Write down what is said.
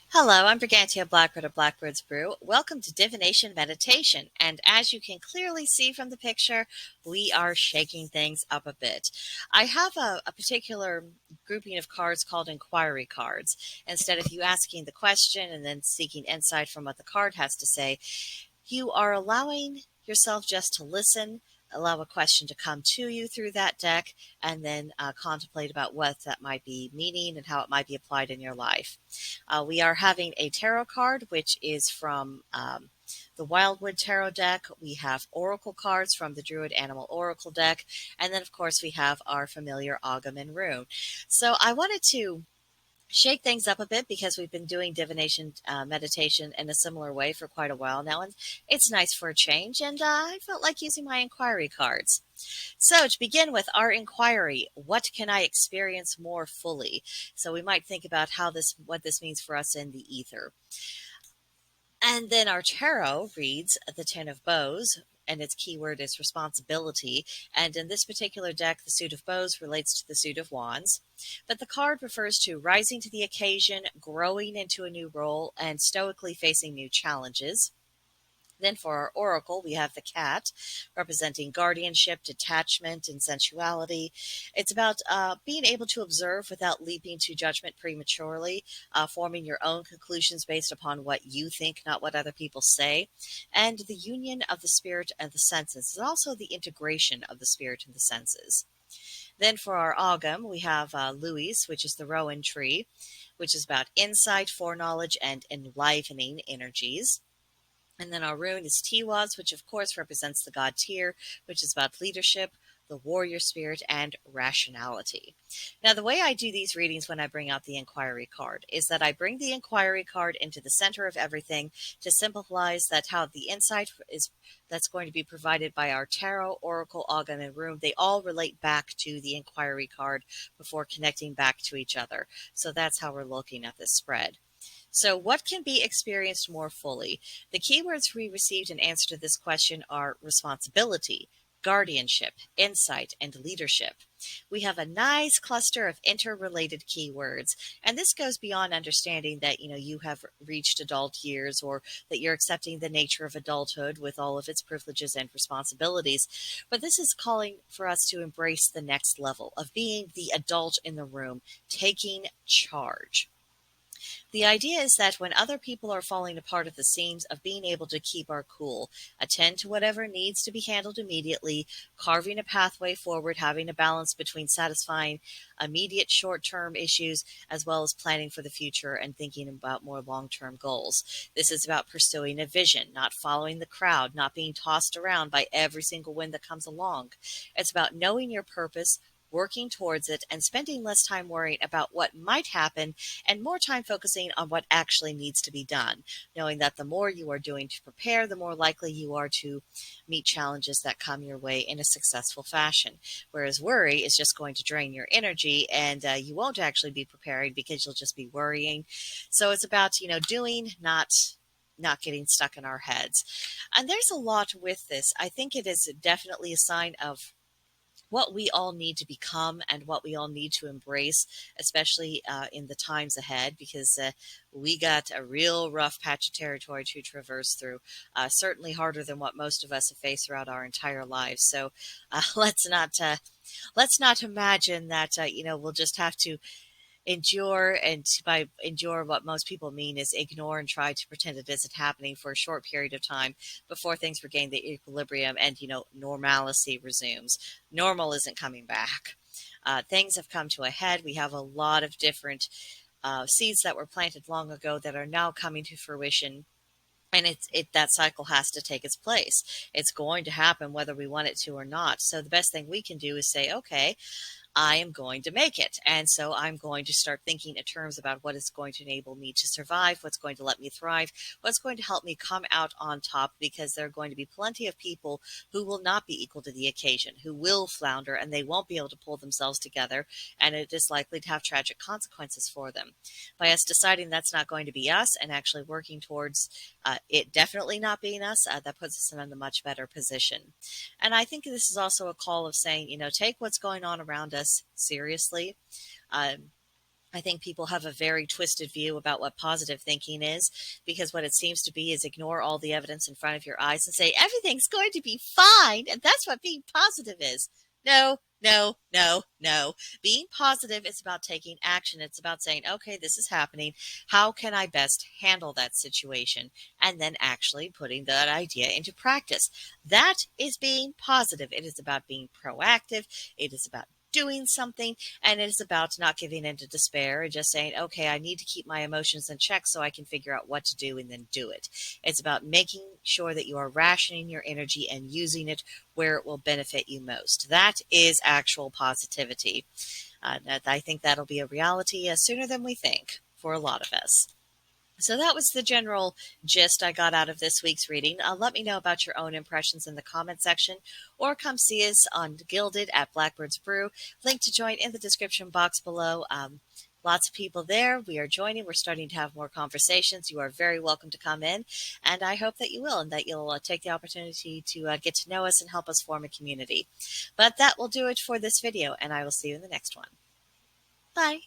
Hello, I'm BrigantiaBlackbird of BlackbirdsBrew. Welcome to Divination Meditation. And as you can clearly see from the picture, we are shaking things up a bit. I have a particular grouping of cards called inquiry cards. Instead of you asking the question and then seeking insight from what the card has to say, you are allowing yourself just to listen, allow a question to come to you through that deck, and then contemplate about what that might be meaning and how it might be applied in your life. We are having a tarot card, which is from the Wildwood Tarot deck. We have oracle cards from the Druid Animal Oracle deck. And then, of course, we have our familiar Ogham and Rune. So I wanted to shake things up a bit because we've been doing divination meditation in a similar way for quite a while now, and it's nice for a change, and I felt like using my inquiry cards. So to begin with our inquiry, what can I experience more fully? So we might think about what this means for us in the ether. And then our tarot reads the Ten of Bows, and its keyword is responsibility. And in this particular deck, the suit of bows relates to the suit of wands. But the card refers to rising to the occasion, growing into a new role, and stoically facing new challenges. Then for our oracle, we have the cat, representing guardianship, detachment, and sensuality. It's about being able to observe without leaping to judgment prematurely, forming your own conclusions based upon what you think, not what other people say, and the union of the spirit and the senses, and also the integration of the spirit and the senses. Then for our Ogham, we have Louis, which is the Rowan tree, which is about insight, foreknowledge, and enlivening energies. And then our rune is Tiwaz, which of course represents the god Tyr, which is about leadership, the warrior spirit, and rationality. Now, the way I do these readings when I bring out the inquiry card is that I bring the inquiry card into the center of everything to symbolize that how the insight is that's going to be provided by our tarot, oracle, Ogham, and rune, they all relate back to the inquiry card before connecting back to each other. So that's how we're looking at this spread. So what can be experienced more fully? The keywords we received in answer to this question are responsibility, guardianship, insight, and leadership. We have a nice cluster of interrelated keywords, and this goes beyond understanding that you have reached adult years or that you're accepting the nature of adulthood with all of its privileges and responsibilities. But this is calling for us to embrace the next level of being the adult in the room, taking charge. The idea is that when other people are falling apart at the seams, of being able to keep our cool, attend to whatever needs to be handled immediately, carving a pathway forward, having a balance between satisfying immediate short-term issues as well as planning for the future and thinking about more long-term goals. This is about pursuing a vision, not following the crowd, not being tossed around by every single wind that comes along. It's about knowing your purpose, working towards it, and spending less time worrying about what might happen and more time focusing on what actually needs to be done, knowing that the more you are doing to prepare, the more likely you are to meet challenges that come your way in a successful fashion. Whereas worry is just going to drain your energy, and you won't actually be preparing because you'll just be worrying. So it's about, doing, not getting stuck in our heads. And there's a lot with this. I think it is definitely a sign of what we all need to become and what we all need to embrace, especially in the times ahead, because we got a real rough patch of territory to traverse through, certainly harder than what most of us have faced throughout our entire lives. So let's not imagine that we'll just have to endure, and by endure what most people mean is ignore and try to pretend it isn't happening for a short period of time before things regain the equilibrium and normalcy resumes. Normal isn't coming back. Things have come to a head. We have a lot of different seeds that were planted long ago that are now coming to fruition. And that cycle has to take its place. It's going to happen whether we want it to or not. So the best thing we can do is say, okay, I am going to make it. And so I'm going to start thinking in terms about what is going to enable me to survive, what's going to let me thrive, what's going to help me come out on top, because there are going to be plenty of people who will not be equal to the occasion, who will flounder, and they won't be able to pull themselves together, and it is likely to have tragic consequences for them. By us deciding that's not going to be us and actually working towards it definitely not being us, that puts us in a much better position. And I think this is also a call of saying, take what's going on around us seriously. Um, I think people have a very twisted view about what positive thinking is, because what it seems to be is ignore all the evidence in front of your eyes and say everything's going to be fine, and that's what being positive is. No, no, no, no. Being positive is about taking action. It's about saying, okay, this is happening. How can I best handle that situation? And then actually putting that idea into practice. That is being positive. It is about being proactive. It is about doing something, and it is about not giving in to despair and just saying, okay, I need to keep my emotions in check so I can figure out what to do and then do it. It's about making sure that you are rationing your energy and using it where it will benefit you most. That is actual positivity. I think that'll be a reality sooner than we think for a lot of us. So that was the general gist I got out of this week's reading. Let me know about your own impressions in the comment section, or come see us on Gilded at Blackbird's Brew. Link to join in the description box below. Lots of people there. We are joining. We're starting to have more conversations. You are very welcome to come in, and I hope that you will, and that you'll take the opportunity to get to know us and help us form a community. But that will do it for this video, and I will see you in the next one. Bye.